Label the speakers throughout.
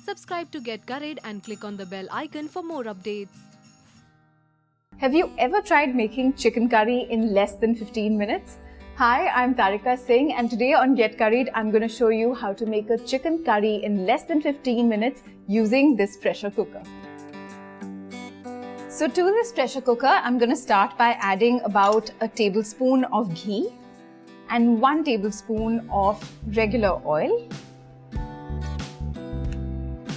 Speaker 1: Subscribe to Get Curried and click on the bell icon for more updates.
Speaker 2: Have you ever tried making chicken curry in less than 15 minutes? Hi, I'm Tarika Singh, and today on Get Curried, I'm going to show you how to make a chicken curry in less than 15 minutes using this pressure cooker. So to this pressure cooker, I'm going to start by adding about a tablespoon of ghee and 1 tablespoon of regular oil.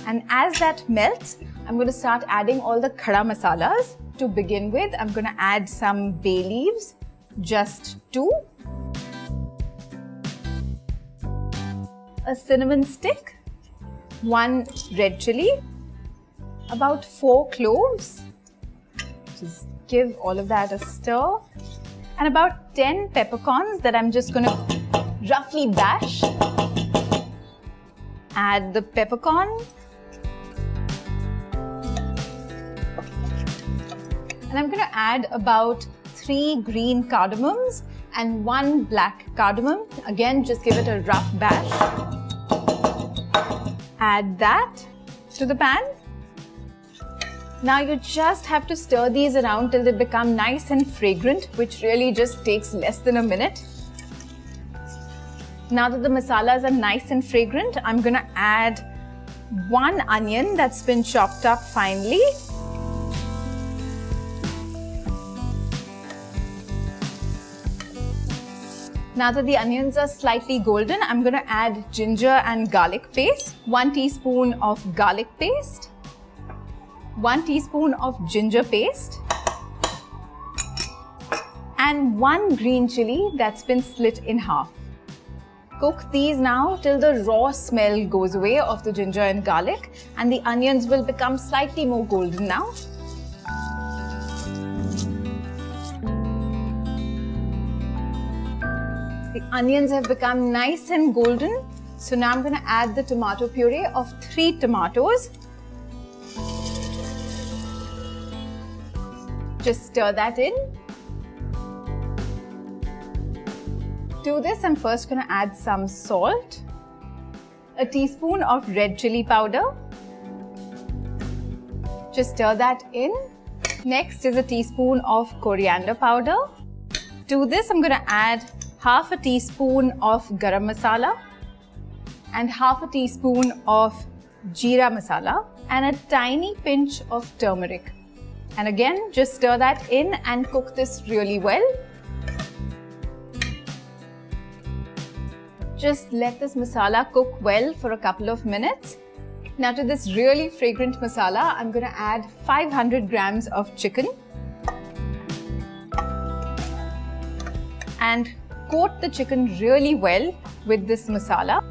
Speaker 2: And as that melts, I'm going to start adding all the khada masalas. To begin with, I'm going to add some bay leaves, just 2. A cinnamon stick, 1 red chilli, about 4 cloves. Just give all of that a stir. And about 10 peppercorns that I'm just going to roughly bash. Add the peppercorn. And I'm going to add about 3 green cardamoms and 1 black cardamom. Again, just give it a rough bash. Add that to the pan. Now you just have to stir these around till they become nice and fragrant, which really just takes less than a minute. Now that the masalas are nice and fragrant, I'm going to add 1 onion that's been chopped up finely. Now that the onions are slightly golden, I'm going to add ginger and garlic paste, 1 teaspoon of garlic paste, 1 teaspoon of ginger paste, and 1 green chilli that's been slit in half. Cook these now till the raw smell goes away of the ginger and garlic, and the onions will become slightly more golden now. The onions have become nice and golden. So now I'm going to add the tomato puree of 3 tomatoes. Just stir that in. To this, I'm first going to add some salt, a teaspoon of red chilli powder. Just stir that in. Next is a teaspoon of coriander powder. To this, I'm going to add half a teaspoon of Garam Masala and half a teaspoon of Jeera Masala and a tiny pinch of turmeric. And again, just stir that in and cook this really well. Just let this masala cook well for a couple of minutes. Now to this really fragrant masala, I'm going to add 500 grams of chicken and coat the chicken really well with this masala.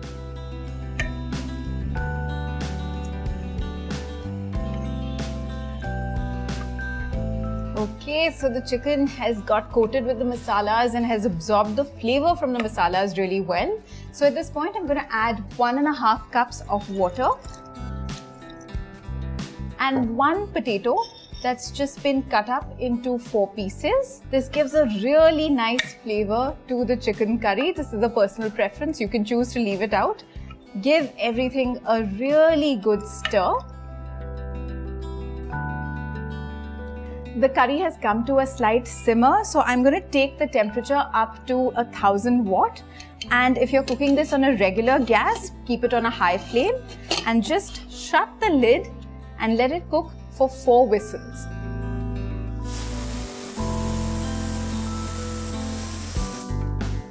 Speaker 2: Okay, so the chicken has got coated with the masalas and has absorbed the flavor from the masalas really well. So at this point, I'm going to add 1.5 cups of water and 1 potato that's just been cut up into 4 pieces. This gives a really nice flavor to the chicken curry. This is a personal preference. You can choose to leave it out. Give everything a really good stir. The curry has come to a slight simmer, so I'm going to take the temperature up to 1000 watt. And if you're cooking this on a regular gas, keep it on a high flame and just shut the lid and let it cook for 4 whistles.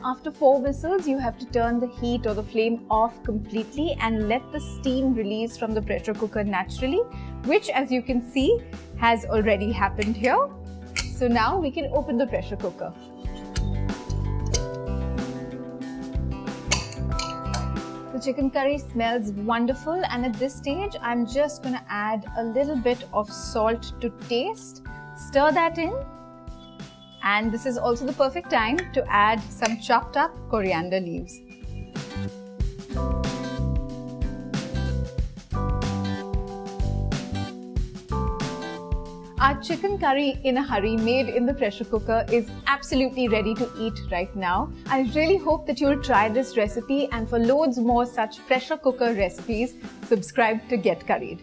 Speaker 2: After 4 whistles, you have to turn the heat or the flame off completely and let the steam release from the pressure cooker naturally, which, as you can see, has already happened here. So now we can open the pressure cooker. The chicken curry smells wonderful, and at this stage, I'm just going to add a little bit of salt to taste. Stir that in. And this is also the perfect time to add some chopped up coriander leaves. Our chicken curry in a hurry made in the pressure cooker is absolutely ready to eat right now. I really hope that you'll try this recipe, and for loads more such pressure cooker recipes, subscribe to Get Curried.